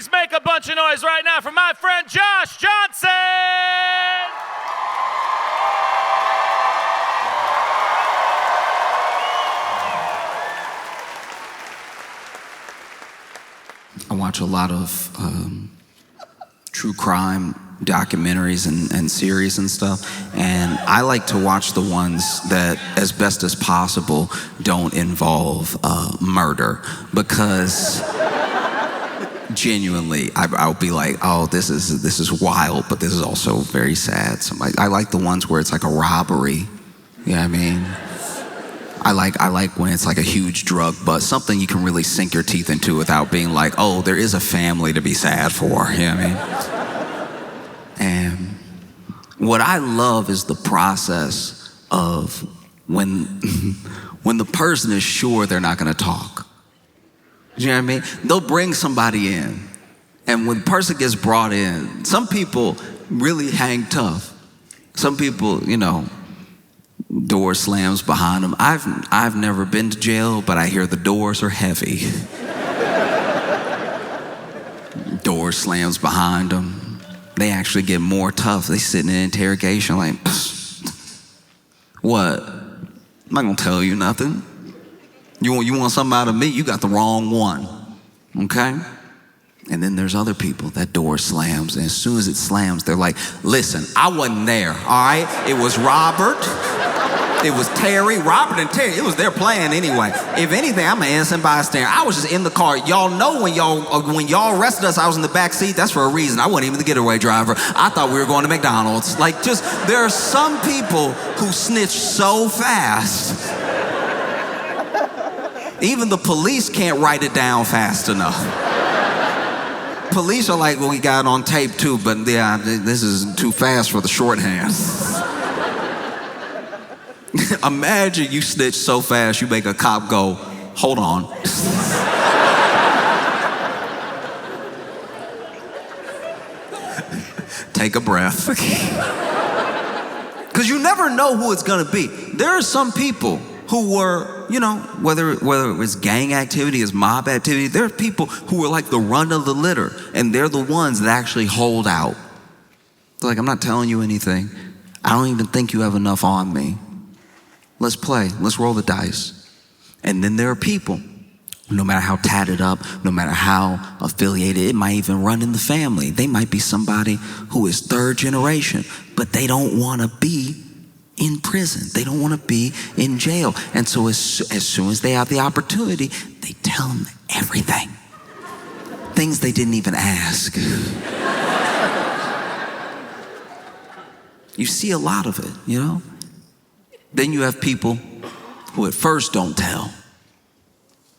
Please make a bunch of noise right now for my friend Josh Johnson! I watch a lot of true crime documentaries and series and stuff, and I like to watch the ones that, as best as possible, don't involve murder, because genuinely I'll be like, oh, this is wild, but this is also very sad. So I like the ones where it's like a robbery. You know what I mean? I like when it's like a huge drug bust, something you can really sink your teeth into without being like, oh, there is a family to be sad for. You know what I mean? And what I love is the process of when the person is sure they're not going to talk. You know what I mean? They'll bring somebody in, and when the person gets brought in, some people really hang tough. Some people, you know, door slams behind them. I've never been to jail, but I hear the doors are heavy. Door slams behind them. They actually get more tough. They sit in an interrogation like, what? I'm not gonna tell you nothing. You want something out of me? You got the wrong one, okay? And then there's other people, that door slams, and as soon as it slams, they're like, listen, I wasn't there, all right? It was Robert. It was Terry, Robert and Terry. It was their plan anyway. If anything, I'm an innocent bystander. I was just in the car. Y'all know when y'all arrested us, I was in the back seat. That's for a reason. I wasn't even the getaway driver. I thought we were going to McDonald's. Like, just, there are some people who snitch so fast. Even the police can't write it down fast enough. Police are like, well, we got it on tape too, but yeah, this is too fast for the shorthand. Imagine you snitch so fast you make a cop go, hold on. Take a breath. Because you never know who it's gonna be. There are some people who were, you know, whether it was gang activity, it's mob activity, there are people who were like the run of the litter, and they're the ones that actually hold out. They're like, I'm not telling you anything. I don't even think you have enough on me. Let's play, let's roll the dice. And then there are people, no matter how tatted up, no matter how affiliated, it might even run in the family. They might be somebody who is third generation, but they don't want to be in prison. They don't want to be in jail. And so as soon as they have the opportunity, they tell them everything. Things they didn't even ask. You see a lot of it, you know? Then you have people who at first don't tell.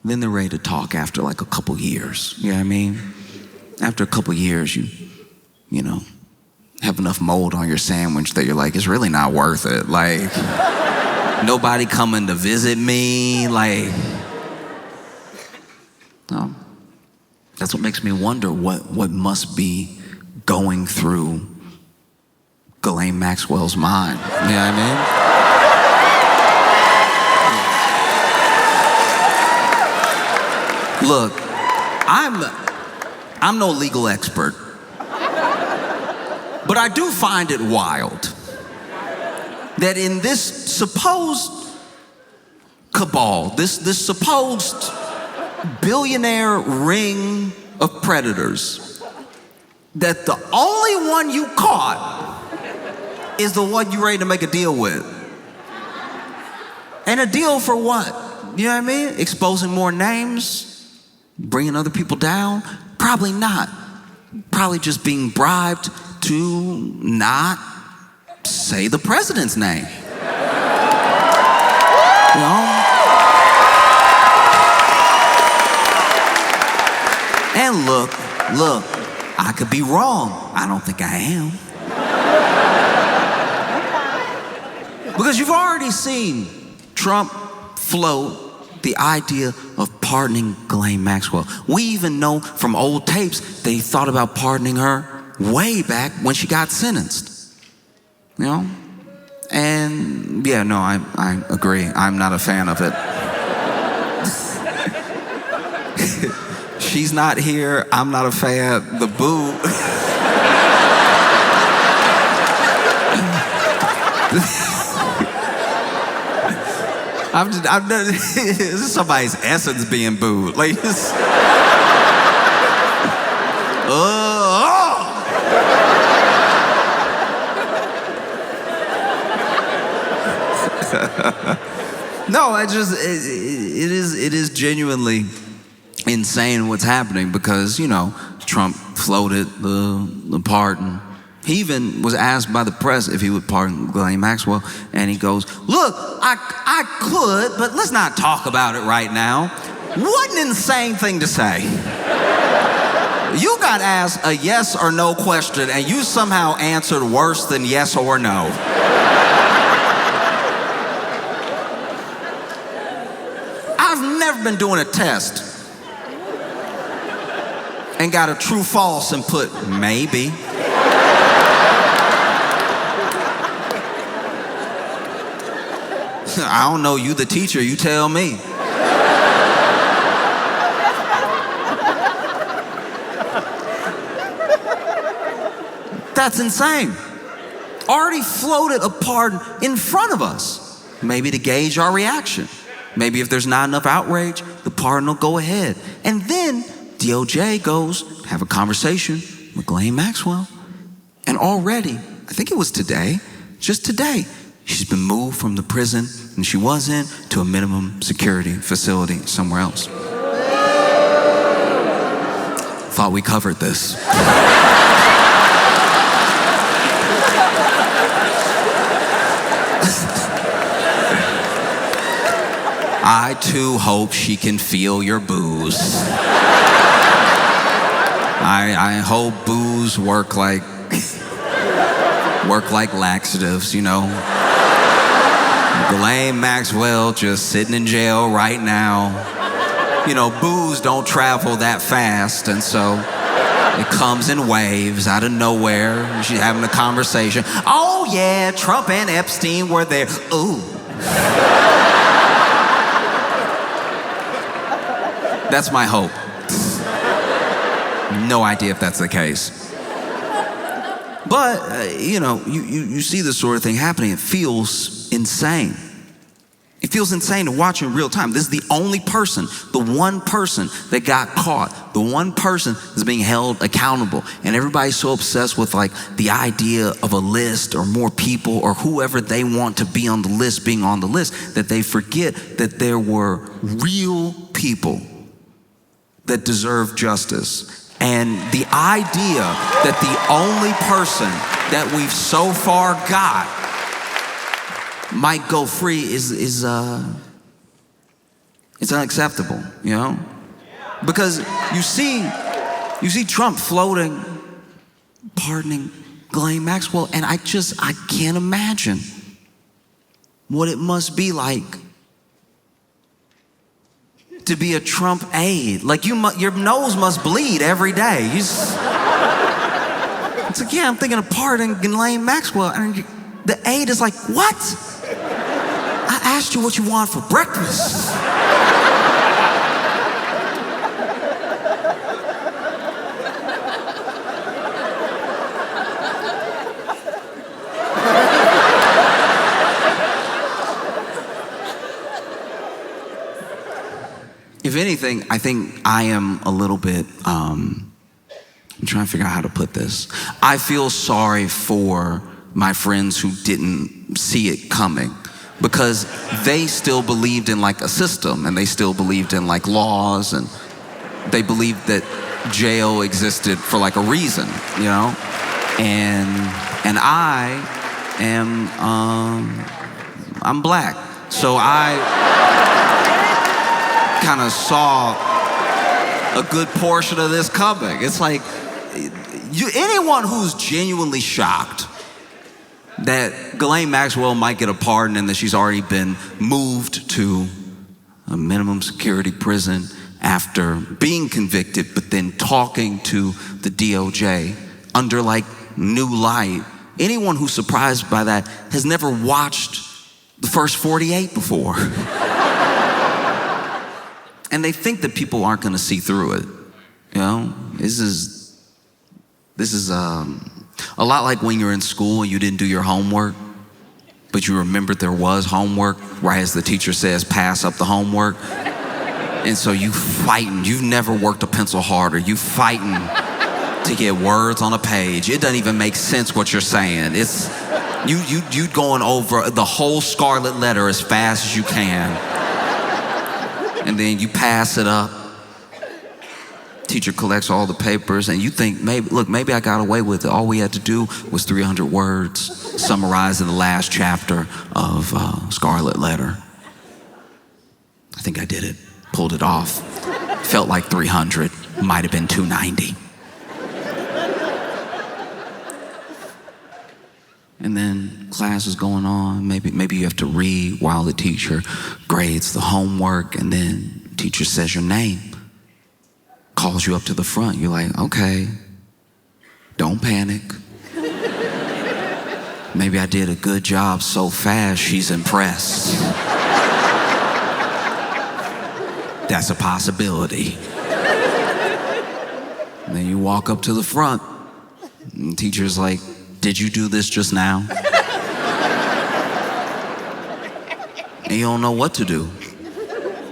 Then they're ready to talk after like a couple years. You know what I mean? After a couple years, you know, have enough mold on your sandwich that you're like, it's really not worth it. Like, nobody coming to visit me. Like, no. That's what makes me wonder what must be going through Ghislaine Maxwell's mind. You know what I mean? Look, I'm no legal expert, but I do find it wild that in this supposed cabal, this supposed billionaire ring of predators, that the only one you caught is the one you're ready to make a deal with. And a deal for what? You know what I mean? Exposing more names? Bringing other people down? Probably not. Probably just being bribed to not say the president's name. You know? And look, I could be wrong. I don't think I am. Because you've already seen Trump float the idea of pardoning Ghislaine Maxwell. We even know from old tapes they thought about pardoning her way back when she got sentenced. You know? And yeah, no, I agree. I'm not a fan of it. She's not here. I'm not a fan. The boo. This is somebody's essence being booed. Like, no, it is genuinely insane what's happening because, you know, Trump floated the pardon. He even was asked by the press if he would pardon Ghislaine Maxwell, and he goes, look, I could, but let's not talk about it right now. What an insane thing to say. You got asked a yes or no question, and you somehow answered worse than yes or no. I've never been doing a test and got a true false and put maybe. I don't know, you the teacher, you tell me. That's insane. Already floated a pardon in front of us, maybe to gauge our reaction. Maybe if there's not enough outrage, the pardon will go ahead. And then DOJ goes, have a conversation with Ghislaine Maxwell. And already, I think it was today, just today, she's been moved from the prison and she was in to a minimum security facility somewhere else. Thought we covered this. I too hope she can feel your boos. I hope boos work like laxatives, you know. Ghislaine Maxwell just sitting in jail right now. You know, boos don't travel that fast, and so it comes in waves out of nowhere. She's having a conversation. Oh yeah, Trump and Epstein were there. Ooh. That's my hope. No idea if that's the case. But, you know, you see this sort of thing happening. It feels insane. It feels insane to watch in real time. This is the only person, the one person that got caught, the one person that's being held accountable. And everybody's so obsessed with like the idea of a list or more people or whoever they want to be on the list being on the list that they forget that there were real people that deserve justice. And the idea that the only person that we've so far got might go free is unacceptable, you know? Because you see Trump floating, pardoning Ghislaine Maxwell, and I can't imagine what it must be like to be a Trump aide. Like your nose must bleed every day. It's like, yeah, I'm thinking of pardoning Ghislaine Maxwell, and the aide is like, what? I asked you what you want for breakfast. If anything, I think I am a little bit, I'm trying to figure out how to put this. I feel sorry for my friends who didn't see it coming because they still believed in like a system and they still believed in like laws and they believed that jail existed for like a reason, you know? And I am, I'm black. So I kind of saw a good portion of this coming. It's like, anyone who's genuinely shocked that Ghislaine Maxwell might get a pardon and that she's already been moved to a minimum security prison after being convicted, but then talking to the DOJ under like new light. Anyone who's surprised by that has never watched the first 48 before. And they think that people aren't gonna see through it. You know, this is a lot like when you're in school and you didn't do your homework, but you remembered there was homework right as the teacher says, pass up the homework. And so you fighting. You've never worked a pencil harder. You fighting to get words on a page. It doesn't even make sense what you're saying. It's you going over the whole scarlet letter as fast as you can. And then you pass it up. Teacher collects all the papers and you think, maybe I got away with it. All we had to do was 300 words summarized in the last chapter of Scarlet Letter. I think I did it. Pulled it off. Felt like 300. Might have been 290. And then class is going on. Maybe you have to read while the teacher grades the homework, and then teacher says your name. Calls you up to the front. You're like, okay, don't panic. Maybe I did a good job so fast she's impressed. That's a possibility. And then you walk up to the front, and the teacher's like, did you do this just now? And you don't know what to do.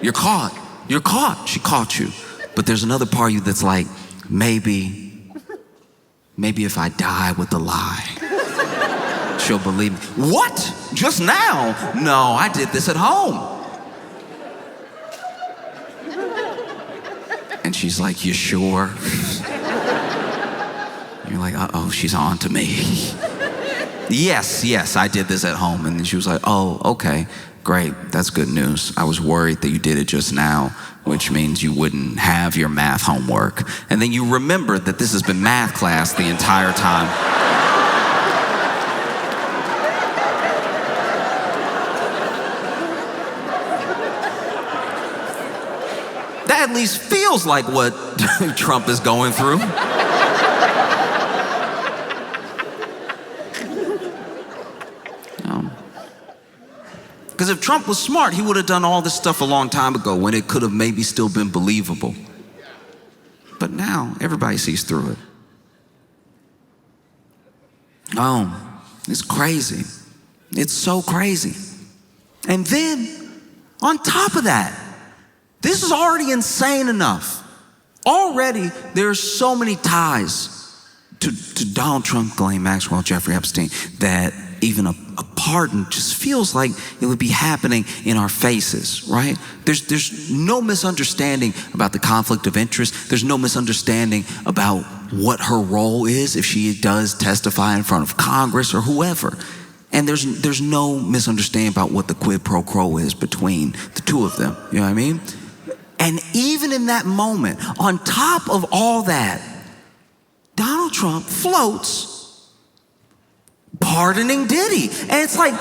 You're caught. You're caught. She caught you. But there's another part of you that's like, maybe if I die with the lie, she'll believe me. What? Just now? No, I did this at home. And she's like, you sure? You're like, uh-oh, she's on to me. Yes, I did this at home. And then she was like, oh, okay, great, that's good news. I was worried that you did it just now, which means you wouldn't have your math homework. And then you remembered that this has been math class the entire time. That at least feels like what Trump is going through. Because if Trump was smart, he would have done all this stuff a long time ago when it could have maybe still been believable. But now, everybody sees through it. Oh, it's crazy. It's so crazy. And then, on top of that, this is already insane enough. Already, there are so many ties to Donald Trump, Ghislaine Maxwell, Jeffrey Epstein, that even a pardon just feels like it would be happening in our faces, right? There's no misunderstanding about the conflict of interest. There's no misunderstanding about what her role is if she does testify in front of Congress or whoever. And there's no misunderstanding about what the quid pro quo is between the two of them. You know what I mean? And even in that moment, on top of all that, Donald Trump floats pardoning Diddy. And it's like,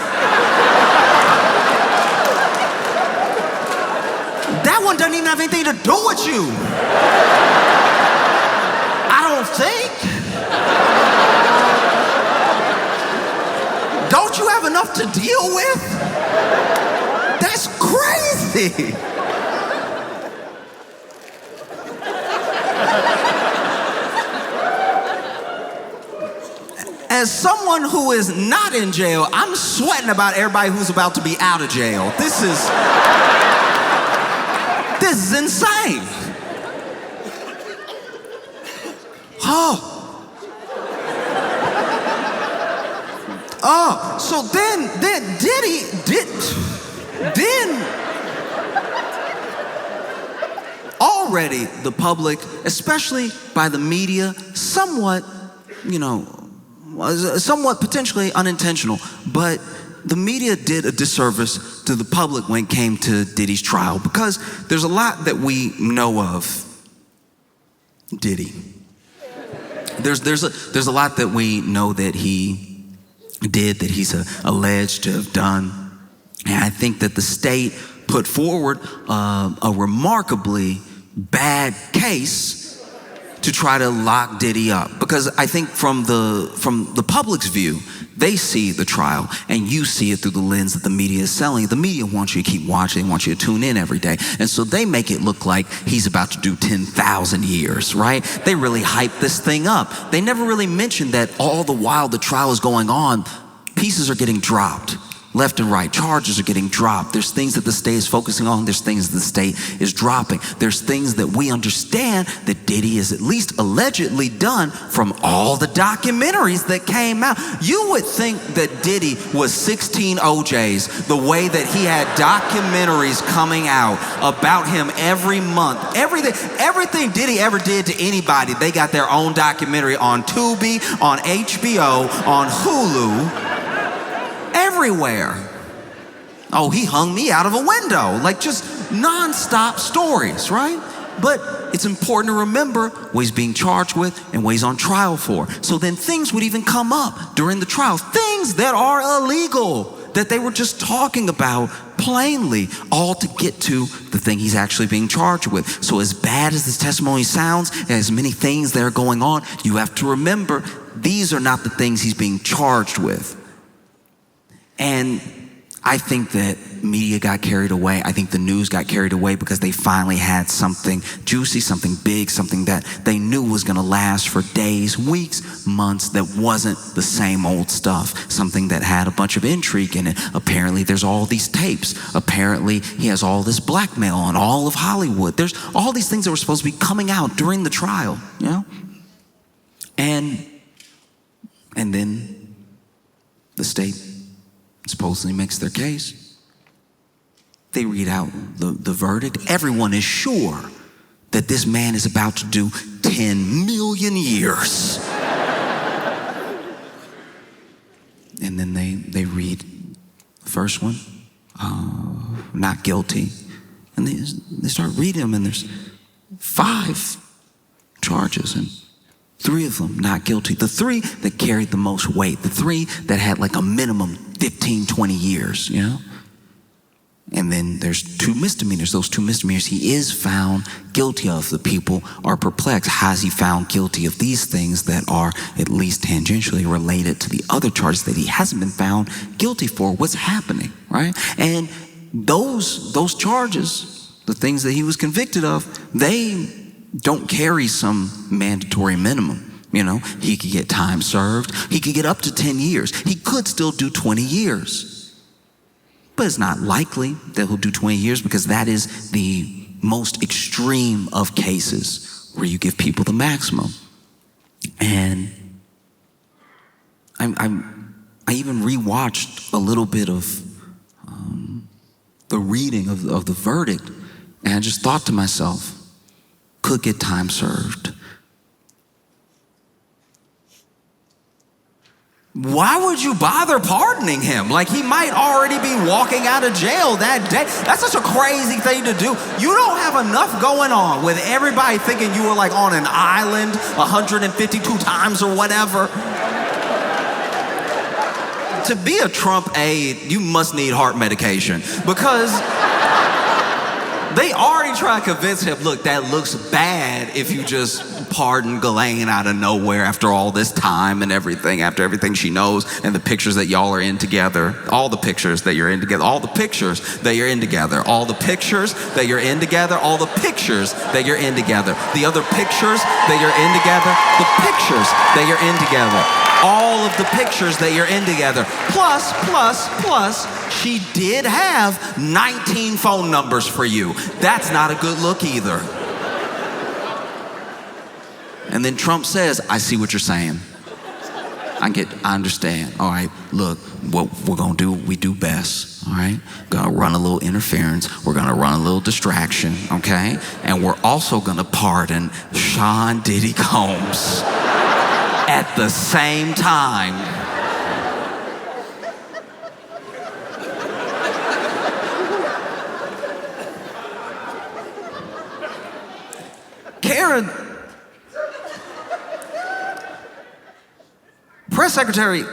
that one doesn't even have anything to do with you. I don't think. Don't you have enough to deal with? That's crazy. As someone who is not in jail, I'm sweating about everybody who's about to be out of jail. This is insane. So then already the public, especially by the media, somewhat potentially unintentional, but the media did a disservice to the public when it came to Diddy's trial, because there's a lot that we know of Diddy. There's a lot that we know that he did, that he's alleged to have done. And I think that the state put forward a remarkably bad case to try to lock Diddy up. Because I think from the public's view, they see the trial and you see it through the lens that the media is selling. The media wants you to keep watching, they want you to tune in every day. And so they make it look like he's about to do 10,000 years, right? They really hype this thing up. They never really mention that all the while the trial is going on, pieces are getting dropped. Left and right, charges are getting dropped. There's things that the state is focusing on. There's things that the state is dropping. There's things that we understand that Diddy is at least allegedly done from all the documentaries that came out. You would think that Diddy was 16 OJs, the way that he had documentaries coming out about him every month. Everything Diddy ever did to anybody, they got their own documentary on Tubi, on HBO, on Hulu. Everywhere. Oh, he hung me out of a window. Like just nonstop stories, right? But it's important to remember what he's being charged with and what he's on trial for. So then things would even come up during the trial. Things that are illegal, that they were just talking about plainly, all to get to the thing he's actually being charged with. So as bad as this testimony sounds, as many things that are going on, you have to remember these are not the things he's being charged with. And I think that media got carried away. I think the news got carried away because they finally had something juicy, something big, something that they knew was going to last for days, weeks, months, that wasn't the same old stuff, something that had a bunch of intrigue in it. Apparently there's all these tapes. Apparently he has all this blackmail on all of Hollywood. There's all these things that were supposed to be coming out during the trial, you know? And then the state supposedly makes their case. They read out the verdict. Everyone is sure that this man is about to do 10 million years. And then they read the first one, not guilty. And they start reading them, and there's 5 charges, and 3 of them not guilty. The 3 that carried the most weight, the 3 that had like a minimum 15, 20 years, you know? And then there's 2 misdemeanors. Those 2 misdemeanors he is found guilty of. The people are perplexed. How is he found guilty of these things that are at least tangentially related to the other charges that he hasn't been found guilty for? What's happening, right? And those charges, the things that he was convicted of, they don't carry some mandatory minimum. You know, he could get time served. He could get up to 10 years. He could still do 20 years. But it's not likely that he'll do 20 years because that is the most extreme of cases where you give people the maximum. And I even rewatched a little bit of the reading of the verdict, and I just thought to myself, could get time served. Why would you bother pardoning him? Like, he might already be walking out of jail that day. That's such a crazy thing to do. You don't have enough going on with everybody thinking you were like on an island 152 times or whatever. To be a Trump aide, you must need heart medication because they already try to convince him, look, that looks bad if you just pardon Ghislaine out of nowhere after all this time and everything, after everything she knows and the pictures that y'all are in together, all the pictures that you're in together, all the pictures that you're in together, all the pictures that you're in together, all the pictures that you're in together, the other pictures that you're in together, the pictures that you're in together, all of the pictures that you're in together, plus, she did have 19 phone numbers for you. That's not a good look either. And then Trump says, I see what you're saying. I understand. All right, look, what we're gonna do, we do best, all right? Gonna run a little interference. We're gonna run a little distraction, okay? And we're also gonna pardon Sean Diddy Combs at the same time. Karen, press secretary,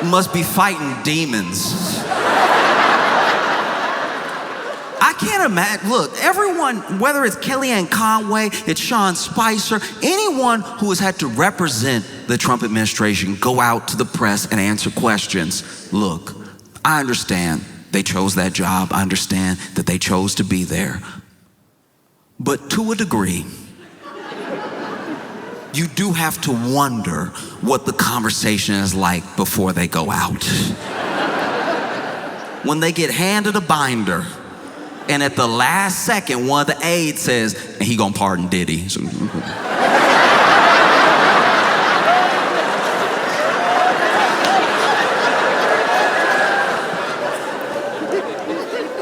must be fighting demons. I can't imagine. Look, everyone, whether it's Kellyanne Conway, it's Sean Spicer, anyone who has had to represent the Trump administration, go out to the press and answer questions. Look, I understand they chose that job. I understand that they chose to be there. But to a degree, you do have to wonder what the conversation is like before they go out. When they get handed a binder, and at the last second, one of the aides says, and he gonna pardon Diddy. So,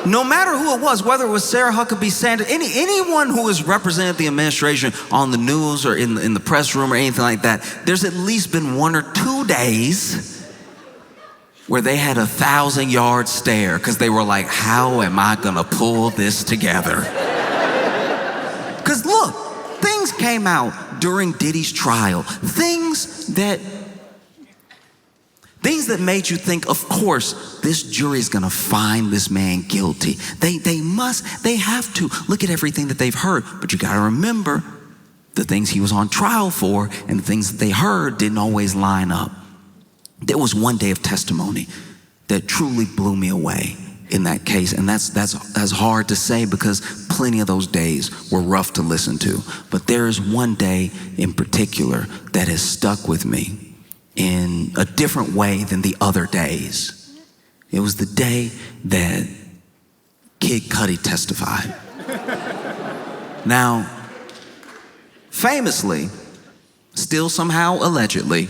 no matter who it was, whether it was Sarah Huckabee Sanders, anyone who has represented the administration on the news or in the press room or anything like that, there's at least been 1 or 2 days where they had a 1,000-yard stare because they were like, how am I gonna pull this together? Because look, things came out during Diddy's trial, things that made you think, of course, this jury is gonna find this man guilty. They have to look at everything that they've heard, but you gotta remember the things he was on trial for and the things that they heard didn't always line up. There was one day of testimony that truly blew me away in that case, and that's hard to say because plenty of those days were rough to listen to. But there is one day in particular that has stuck with me in a different way than the other days. It was the day that Kid Cudi testified. Now, famously, still somehow allegedly,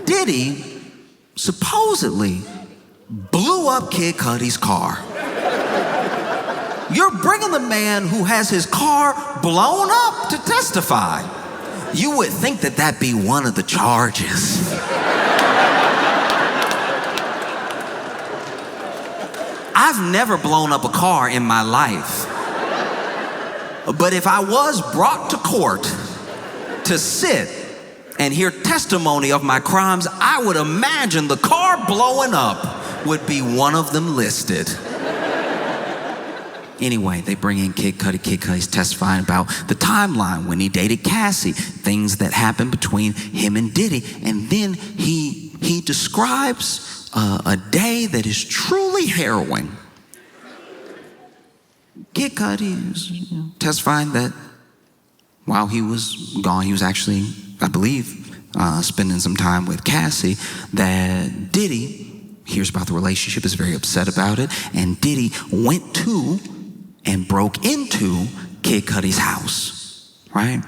Diddy supposedly blew up Kid Cudi's car. You're bringing the man who has his car blown up to testify. You would think that that'd be one of the charges. I've never blown up a car in my life. But if I was brought to court to sit and hear testimony of my crimes, I would imagine the car blowing up would be one of them listed. Anyway, they bring in Kid Cudi. Kid Cudi's testifying about the timeline when he dated Cassie, things that happened between him and Diddy. And then he describes a day that is truly harrowing. Kid Cudi is testifying that while he was gone, he was actually, I believe, spending some time with Cassie, that Diddy hears about the relationship, is very upset about it, and Diddy went to and broke into Kid Cudi's house, right?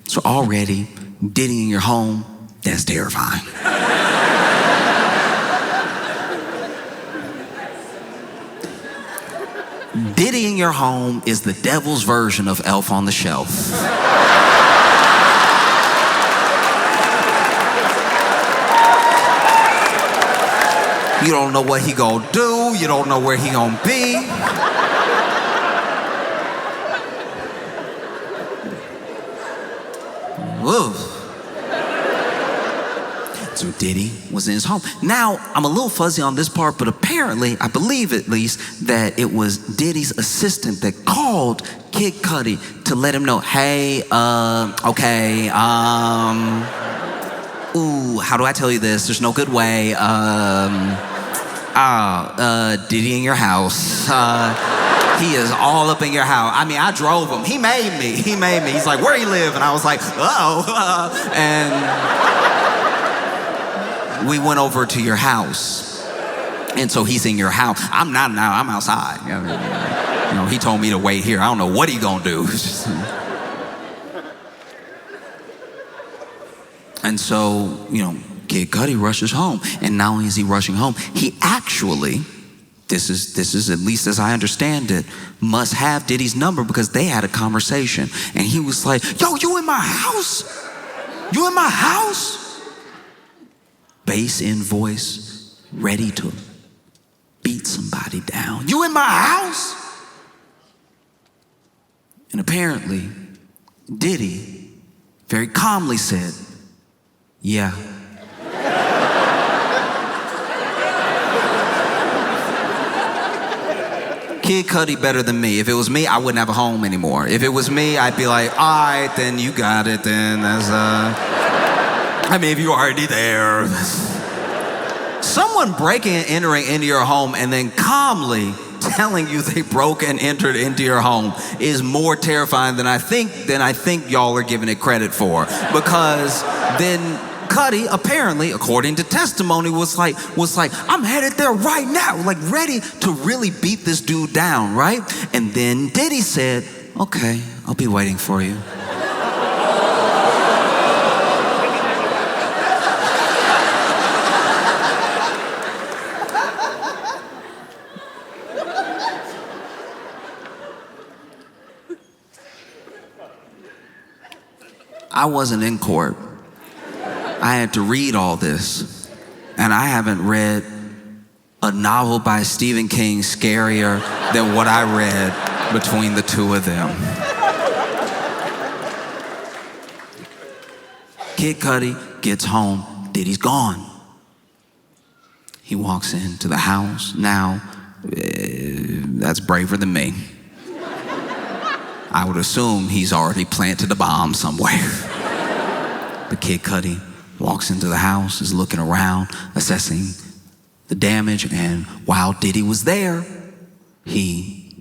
So already, Diddy in your home, that's terrifying. Diddy in your home is the devil's version of Elf on the Shelf. You don't know what he gonna do. You don't know where he gonna be. Woo. So Diddy was in his home. Now, I'm a little fuzzy on this part, but apparently, I believe at least, that it was Diddy's assistant that called Kid Cudi to let him know, hey, okay, ooh, how do I tell you this? There's no good way. Diddy in your house. He is all up in your house. I mean, I drove him. He made me. He's like, where you live? And I was like, and we went over to your house. And so he's in your house. I'm not now, I'm outside. You know, he told me to wait here. I don't know what he gonna do. And so, Kid Cudi rushes home. And not only is he rushing home, he actually, this is at least as I understand it, must have Diddy's number because they had a conversation. And he was like, yo, you in my house? You in my house? Bass in voice, ready to beat somebody down. You in my house? And apparently, Diddy very calmly said, yeah. Kid Cudi better than me. If it was me, I wouldn't have a home anymore. If it was me, I'd be like, all right, then you got it, then that's, I mean, if you're already there. Someone breaking and entering into your home and then calmly telling you they broke and entered into your home is more terrifying than I think y'all are giving it credit for. Because then Cudi, apparently, according to testimony, was like, I'm headed there right now, like ready to really beat this dude down, right? And then Diddy said, okay, I'll be waiting for you. I wasn't in court. I had to read all this, and I haven't read a novel by Stephen King scarier than what I read between the two of them. Kid Cudi gets home, Diddy's gone. He walks into the house. Now, that's braver than me. I would assume he's already planted a bomb somewhere. But Kid Cudi walks into the house, is looking around, assessing the damage, and while Diddy was there, he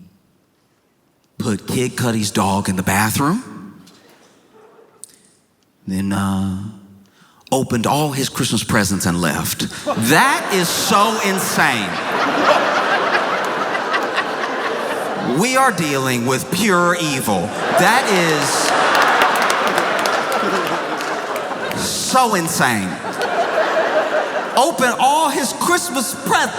put Kid Cudi's dog in the bathroom, then opened all his Christmas presents and left. That is so insane. We are dealing with pure evil. That is so insane. Open all his Christmas presents.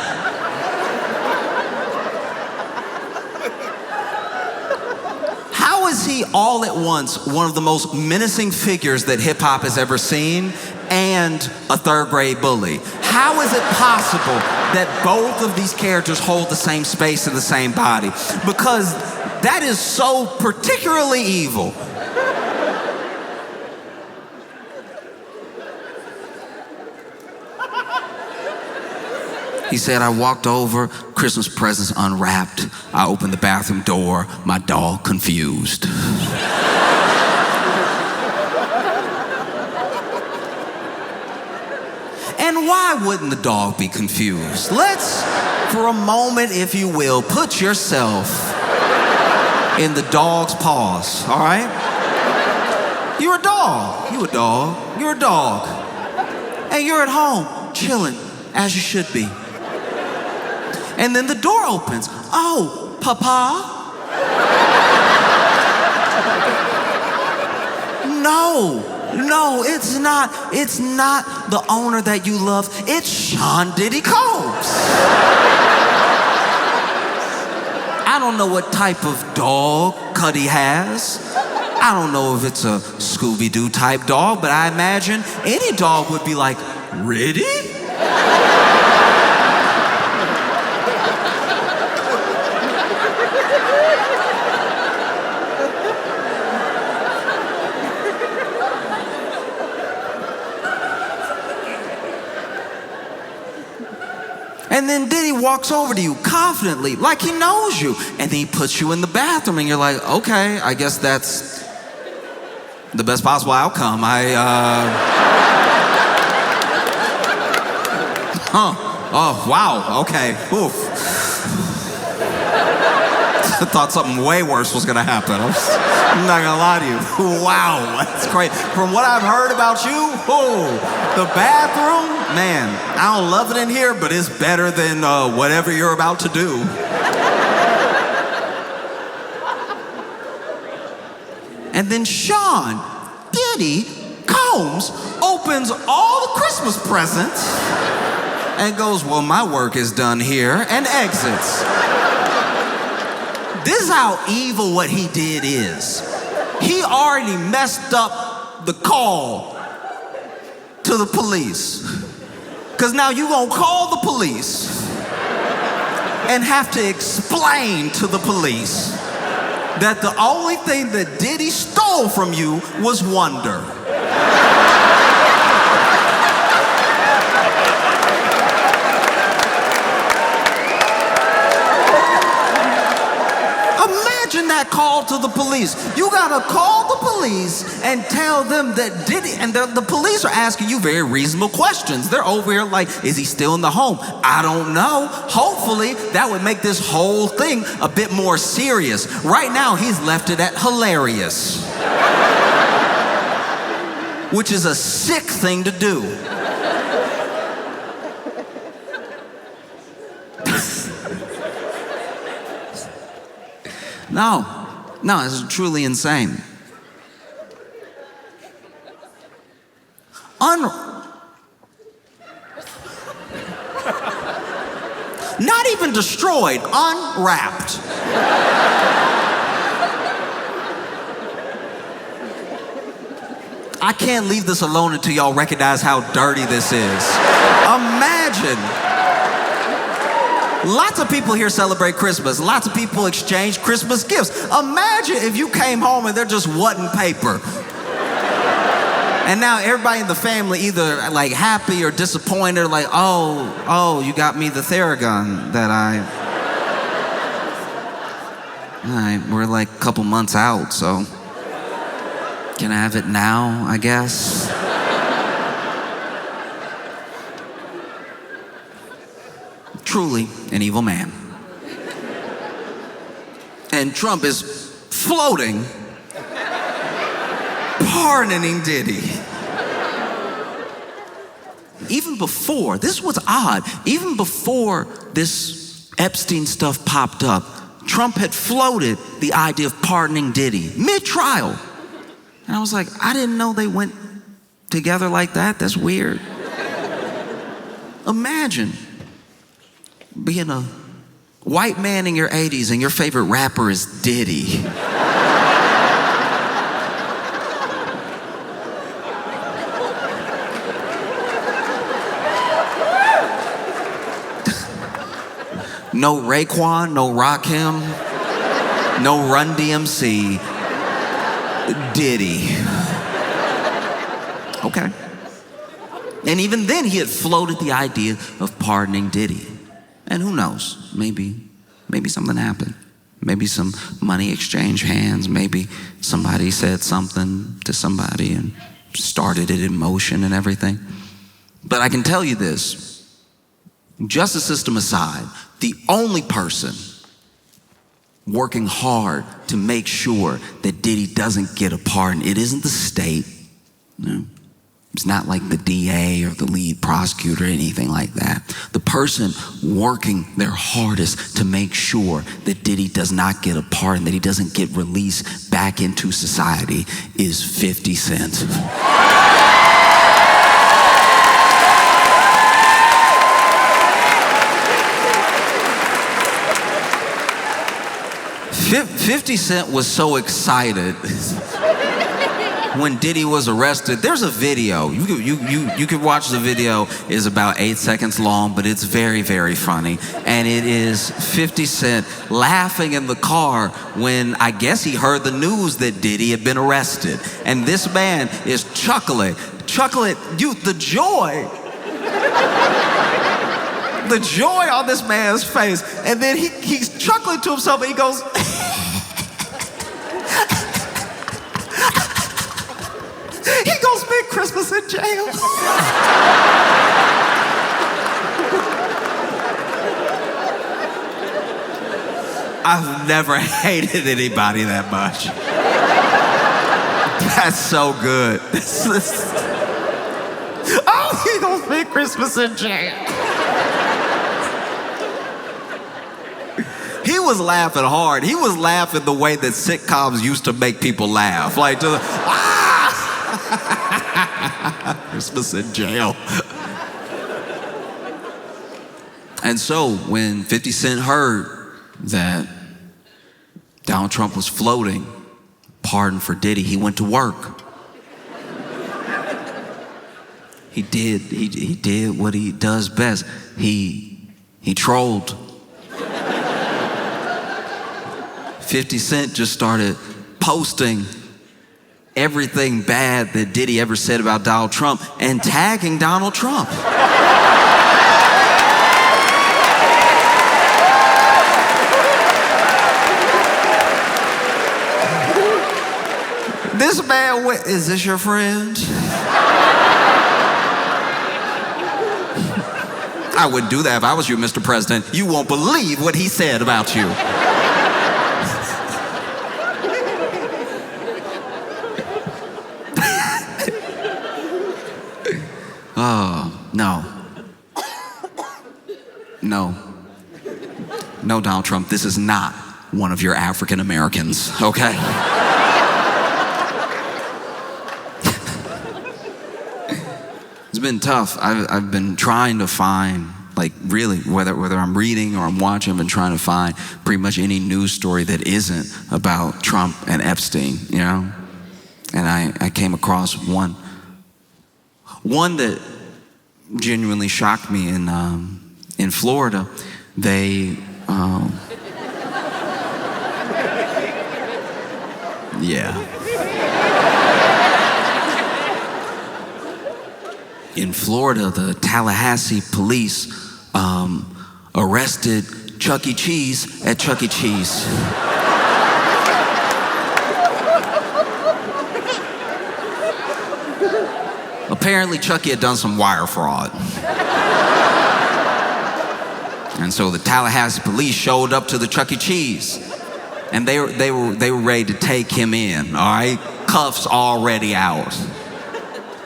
How is he all at once one of the most menacing figures that hip hop has ever seen and a third grade bully? How is it possible that both of these characters hold the same space in the same body? Because that is so particularly evil. He said, I walked over, Christmas presents unwrapped. I opened the bathroom door, my dog confused. And why wouldn't the dog be confused? Let's, for a moment, if you will, put yourself in the dog's paws, all right? You're a dog. You a dog. You're a dog. And you're at home, chilling, as you should be. And then the door opens. Oh, Papa? No, it's not. It's not the owner that you love. It's Sean Diddy Combs. I don't know what type of dog Cudi has. I don't know if it's a Scooby-Doo type dog, but I imagine any dog would be like, ready? And then Diddy walks over to you confidently, like he knows you. And then he puts you in the bathroom and you're like, okay, I guess that's the best possible outcome. Oh, wow, okay, oof. I thought something way worse was gonna happen. I'm not gonna lie to you. Wow, that's great. From what I've heard about you, the bathroom, man, I don't love it in here, but it's better than whatever you're about to do. And then Sean Diddy Combs opens all the Christmas presents and goes, well, my work is done here, and exits. This is how evil what he did is. He already messed up the call to the police. Because now you're going to call the police and have to explain to the police that the only thing that Diddy stole from you was wonder. Imagine that call to the police. You gotta call the police and tell them that Diddy, and the police are asking you very reasonable questions. They're over here like, is he still in the home? I don't know. Hopefully, that would make this whole thing a bit more serious. Right now, he's left it at hilarious. Which is a sick thing to do. No, it's truly insane. Not even destroyed, unwrapped. I can't leave this alone until y'all recognize how dirty this is. Imagine. Lots of people here celebrate Christmas. Lots of people exchange Christmas gifts. Imagine if you came home and there just wasn't paper. And now everybody in the family either like happy or disappointed, like, oh, you got me the Theragun that all right, we're like a couple months out, so can I have it now, I guess? Truly an evil man. And Trump is floating, pardoning Diddy. Even before, this was odd, even before this Epstein stuff popped up, Trump had floated the idea of pardoning Diddy mid-trial. And I was like, I didn't know they went together like that. That's weird. Imagine being a white man in your 80s and your favorite rapper is Diddy. No Raekwon, no Rakim, no Run DMC, Diddy. Okay. And even then he had floated the idea of pardoning Diddy. And who knows, maybe something happened. Maybe some money exchanged hands. Maybe somebody said something to somebody and started it in motion and everything. But I can tell you this, justice system aside, the only person working hard to make sure that Diddy doesn't get a pardon, it isn't the state. No. It's not like the DA or the lead prosecutor or anything like that. The person working their hardest to make sure that Diddy does not get a pardon, that he doesn't get released back into society is 50 Cent. 50 Cent was so excited when Diddy was arrested. There's a video. You could watch the video. It's about 8 seconds long, but it's very, very funny. And it is 50 Cent laughing in the car when I guess he heard the news that Diddy had been arrested. And this man is chuckling. The joy on this man's face. And then he's chuckling to himself and he goes, he gonna spend Christmas in jail. I've never hated anybody that much. That's so good. Oh, he gonna spend Christmas in jail. He was laughing hard. He was laughing the way that sitcoms used to make people laugh. Like, just, Christmas in jail. And so when 50 Cent heard that Donald Trump was floating pardon for Diddy, he went to work. He did what he does best. He trolled. 50 Cent just started posting everything bad that Diddy ever said about Donald Trump and tagging Donald Trump. This man went, is this your friend? I wouldn't do that if I was you, Mr. President. You won't believe what he said about you. Oh, no. No. No, Donald Trump, this is not one of your African Americans, okay? It's been tough. I've been trying to find, like, really, whether I'm reading or I'm watching, I've been trying to find pretty much any news story that isn't about Trump and Epstein, you know? And I came across one that genuinely shocked me in Florida. They, yeah. In Florida, the Tallahassee police arrested Chuck E. Cheese at Chuck E. Cheese. Apparently, Chucky had done some wire fraud. And so the Tallahassee police showed up to the Chuck E. Cheese. And they were ready to take him in, all right? Cuffs already out.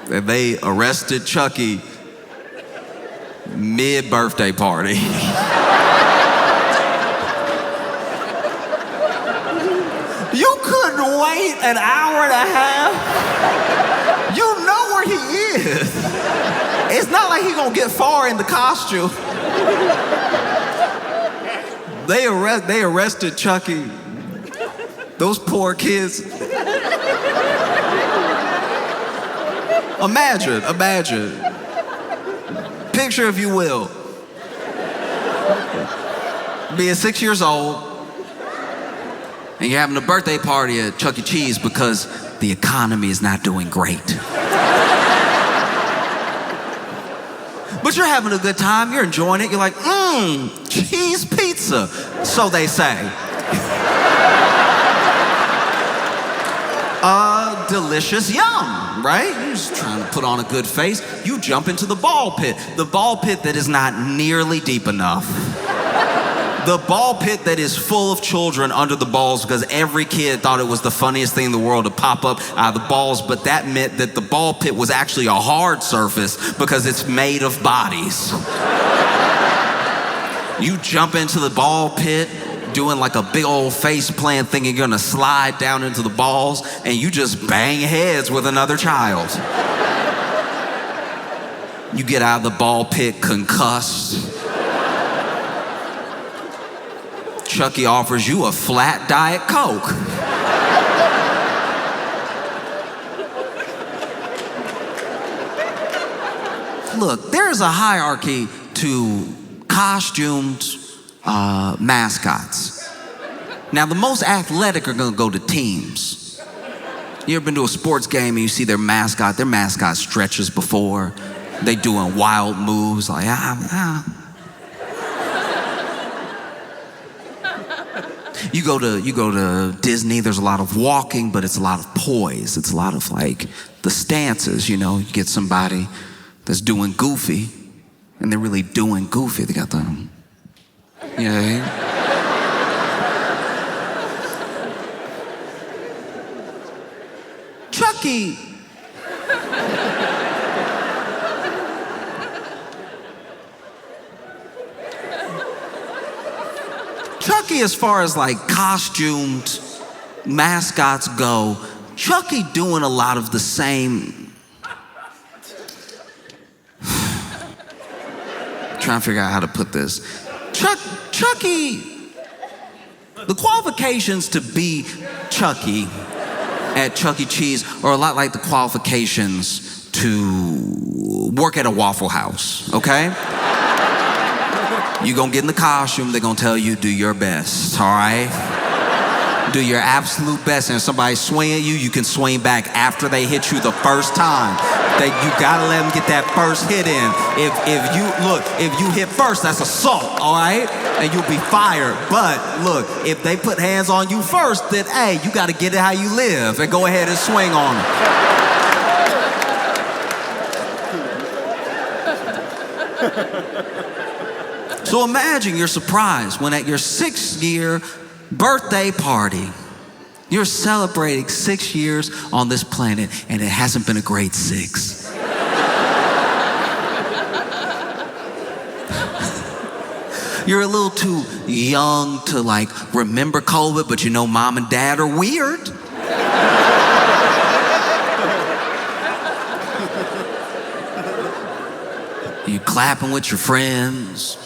And they arrested Chucky mid-birthday party. You couldn't wait an hour and a half? You know where he is. It's not like he's gonna get far in the costume. They arrested Chucky. Those poor kids. Imagine. Picture, if you will, being 6 years old, and you're having a birthday party at Chuck E. Cheese because the economy is not doing great. But you're having a good time, you're enjoying it, you're like, cheese pizza, so they say. Delicious yum, right? You're just trying to put on a good face. You jump into the ball pit that is not nearly deep enough. The ball pit that is full of children under the balls because every kid thought it was the funniest thing in the world to pop up out of the balls, but that meant that the ball pit was actually a hard surface because it's made of bodies. You jump into the ball pit doing like a big old face plant thinking you're gonna slide down into the balls, and you just bang heads with another child. You get out of the ball pit concussed. Chucky offers you a flat Diet Coke. Look, there is a hierarchy to costumed mascots. Now, the most athletic are gonna go to teams. You ever been to a sports game and you see their mascot stretches before, they doing wild moves like, You go to Disney, there's a lot of walking, but it's a lot of poise. It's a lot of like the stances, you know. You get somebody that's doing goofy, and they're really doing goofy. They got the, you know. Chucky. Chucky, as far as like costumed mascots go, Chucky doing a lot of the same. Trying to figure out how to put this. Chucky, the qualifications to be Chucky at Chuck E. Cheese are a lot like the qualifications to work at a Waffle House, okay? You're gonna get in the costume, they're gonna tell you do your best, all right? Do your absolute best, and if somebody's swinging at you, you can swing back after they hit you the first time. You gotta let them get that first hit in. If you hit first, that's assault, all right? And you'll be fired. But look, if they put hands on you first, then hey, you gotta get it how you live and go ahead and swing on them. So imagine you're surprised when at your 6th-year birthday party, you're celebrating 6 years on this planet, and it hasn't been a great 6. You're a little too young to remember COVID, but you know mom and dad are weird. You clapping with your friends.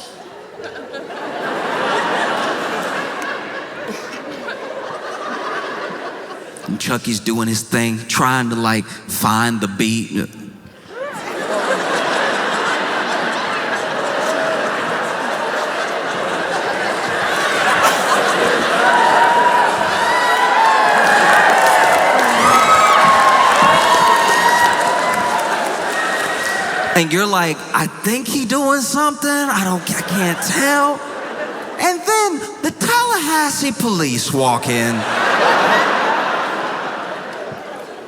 And Chucky's doing his thing, trying to find the beat. And you're like, I think he doing something. I can't tell. And then the Tallahassee police walk in.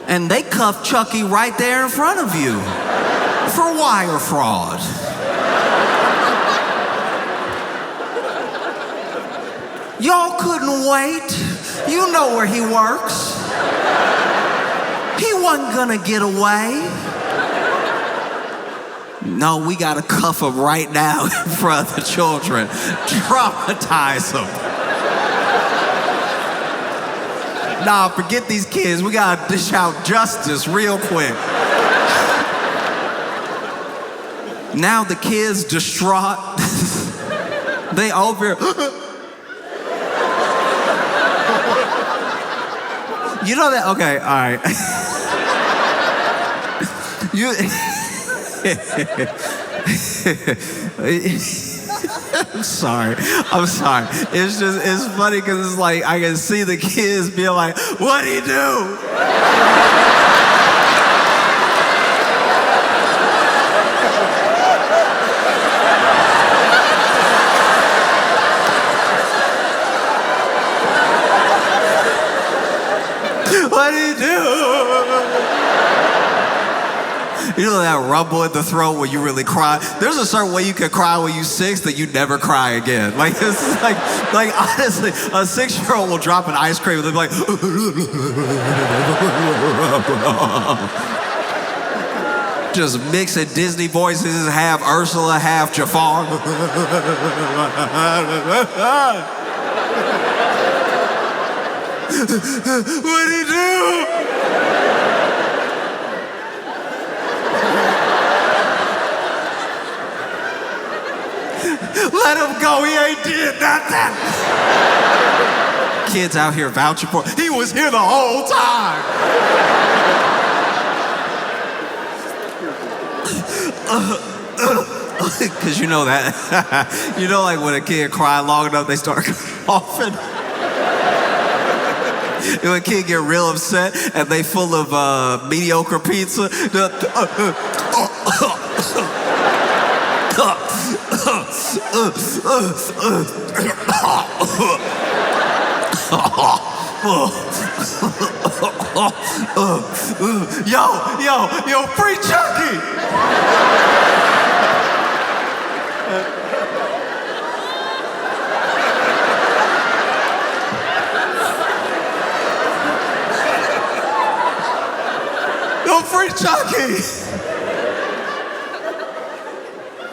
And they cuff Chucky right there in front of you for wire fraud. Y'all couldn't wait. You know where he works. He wasn't gonna get away. No, we gotta cuff him right now in front of the children. Traumatize them. Nah, forget these kids. We gotta dish out justice real quick. Now the kids distraught. They over. You know that? Okay, all right. I'm sorry. It's funny because it's I can see the kids being like, what'd he do? What'd he do? You know that rumble in the throat when you really cry? There's a certain way you can cry when you're 6 that you never cry again. It's honestly, a 6-year-old will drop an ice cream and they'll be like, just mixing Disney voices, half Ursula, half Jafar. What'd he do? Let him go, he ain't did nothing. Kids out here vouching for him. He was here the whole time. Because you know that. You know when a kid cry long enough, they start coughing. When a kid get real upset and they full of mediocre pizza. Yo, free Chucky! Yo, free Chucky!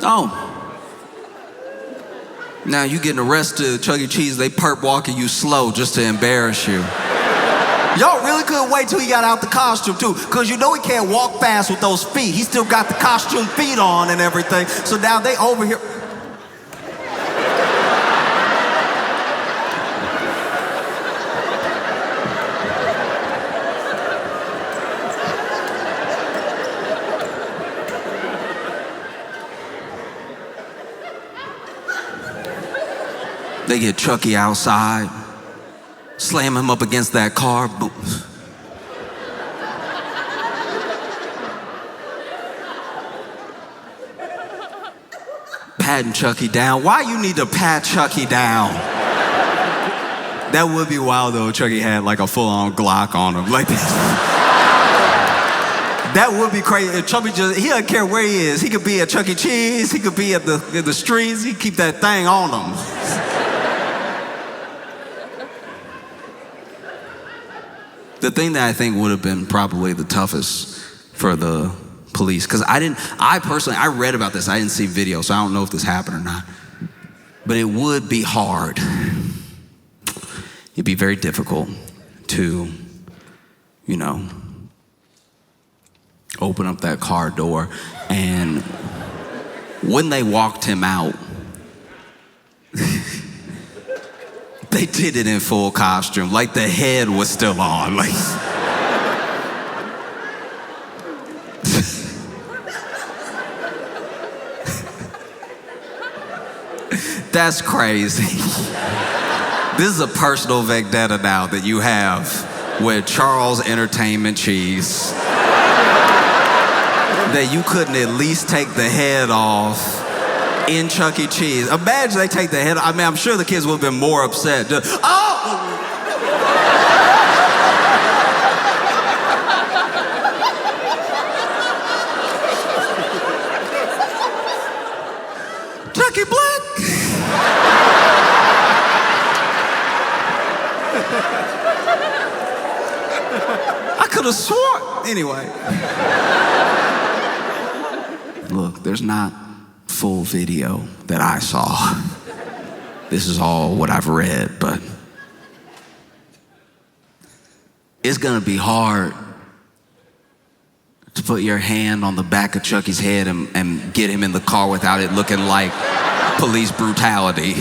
Oh. Now you getting arrested at Chuck E. Cheese, they perp walking you slow just to embarrass you. Y'all really couldn't wait till he got out the costume too, because you know he can't walk fast with those feet. He still got the costume feet on and everything. So now they over here. They get Chucky outside. Slam him up against that car. Boom. Patting Chucky down. Why you need to pat Chucky down? That would be wild though. Chucky had like a full-on Glock on him, like this. That would be crazy. If Chucky he doesn't care where he is. He could be at Chuck E. Cheese. He could be in the streets. He keep that thing on him. The thing that I think would have been probably the toughest for the police, because I personally read about this. I didn't see video, so I don't know if this happened or not. But it would be hard. It'd be very difficult to, open up that car door. And when they walked him out, they did it in full costume. Like the head was still on. Like, that's crazy. This is a personal vendetta now that you have with Charles Entertainment Cheese. That you couldn't at least take the head off in Chuck E. Cheese. Imagine they take the head off. I mean, I'm sure the kids would have been more upset. Chucky Black. I could have sworn. Anyway. Look, there's not full video that I saw. This is all what I've read, but it's gonna be hard to put your hand on the back of Chucky's head and get him in the car without it looking like police brutality.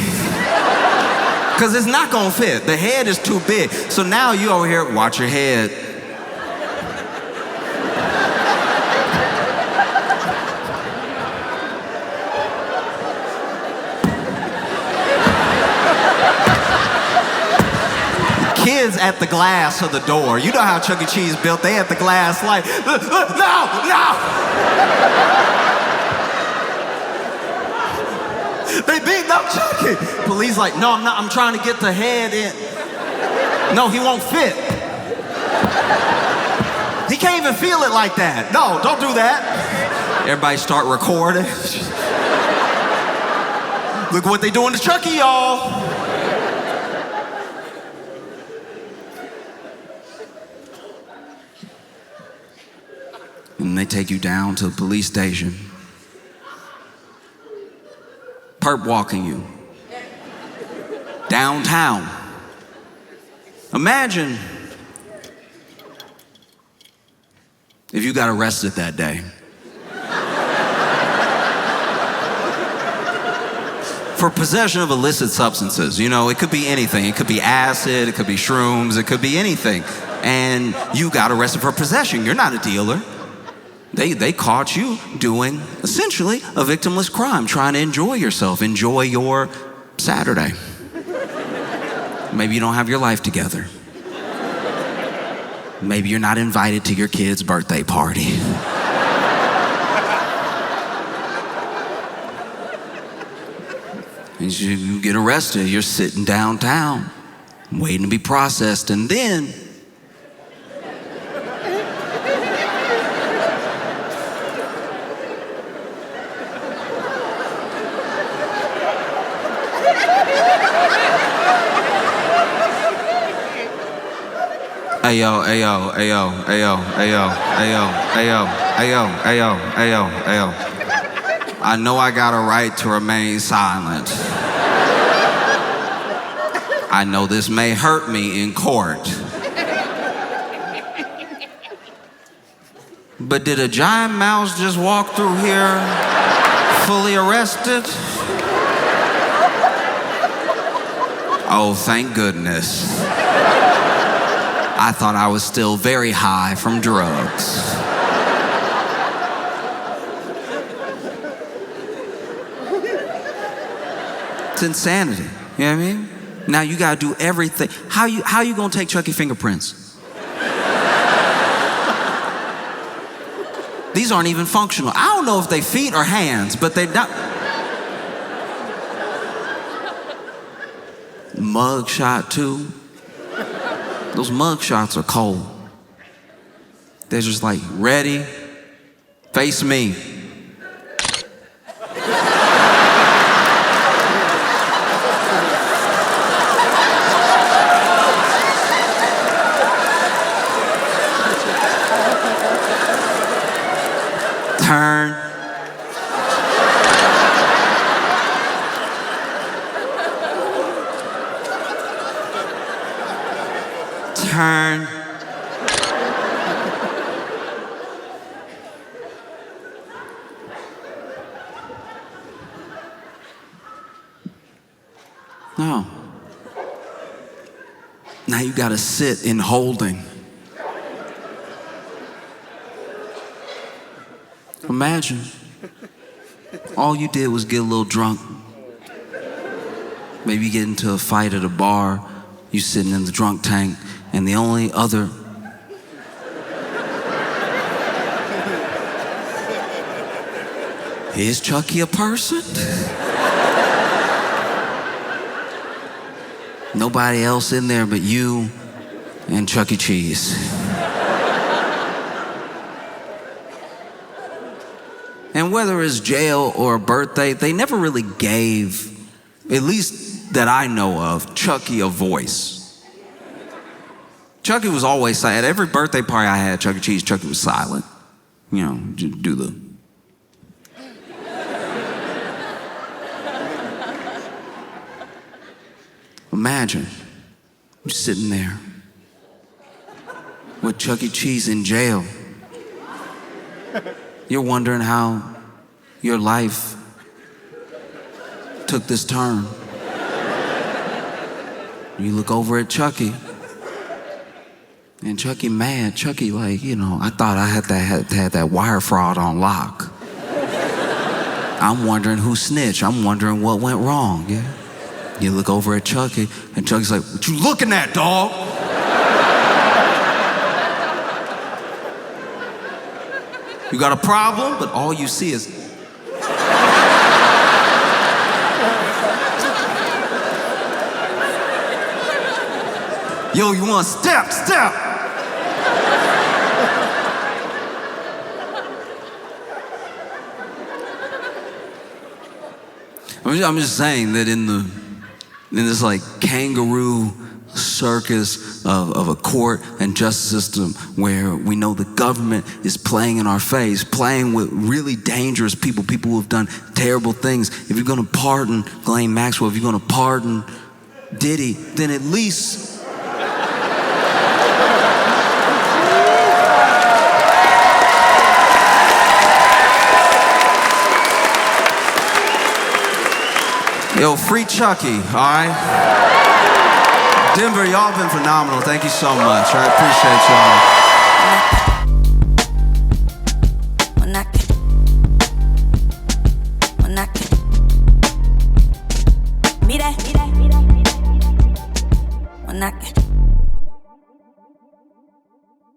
Because it's not gonna fit. The head is too big. So now you over here, watch your head. Kids at the glass of the door. You know how Chuck E. Cheese built. They at the glass like, no. They beating up Chucky. Police like, no, I'm not. I'm trying to get the head in. No, he won't fit. He can't even feel it like that. No, don't do that. Everybody start recording. Look what they doing to Chucky, y'all. And they take you down to the police station. Perp walking you. Downtown. Imagine if you got arrested that day. For possession of illicit substances. It could be anything. It could be acid, it could be shrooms, it could be anything. And you got arrested for possession. You're not a dealer. They caught you doing, essentially, a victimless crime, trying to enjoy yourself, enjoy your Saturday. Maybe you don't have your life together. Maybe you're not invited to your kid's birthday party. And you get arrested, you're sitting downtown, waiting to be processed, and then Ayo. I know I got a right to remain silent. I know this may hurt me in court. But did a giant mouse just walk through here fully arrested? Oh, thank goodness. I thought I was still very high from drugs. It's insanity, you know what I mean? Now you gotta do everything. How you gonna take Chucky fingerprints? These aren't even functional. I don't know if they feet or hands, but they're not. Mug shot too. Those mug shots are cold. They're just like, ready, face me. Turn. Turn. No. Now you gotta sit in holding. Imagine all you did was get a little drunk. Maybe get into a fight at a bar, you sitting in the drunk tank, and the only other is Chucky a person? Nobody else in there but you and Chuck E. Cheese. And whether it's jail or a birthday, they never really gave, at least that I know of, Chucky a voice. Chucky was always silent. At every birthday party I had, Chuck E. Cheese, Chucky was silent. You know, do the. Imagine you sitting there with Chuck E. Cheese in jail. You're wondering how your life took this turn. You look over at Chucky, and Chucky mad. Chucky like, you know, I thought I had that wire fraud on lock. I'm wondering who snitched. I'm wondering what went wrong, yeah? You look over at Chucky, and Chucky's like, what you looking at, dog? You got a problem? But all you see is... Yo, you want step? I'm just saying that in this like kangaroo circus of a court and justice system where we know the government is playing in our face, playing with really dangerous people who have done terrible things. If you're gonna pardon Ghislaine Maxwell, if you're gonna pardon Diddy, then at least yo, free Chucky, all right? Denver, y'all been phenomenal. Thank you so much. I appreciate y'all. When I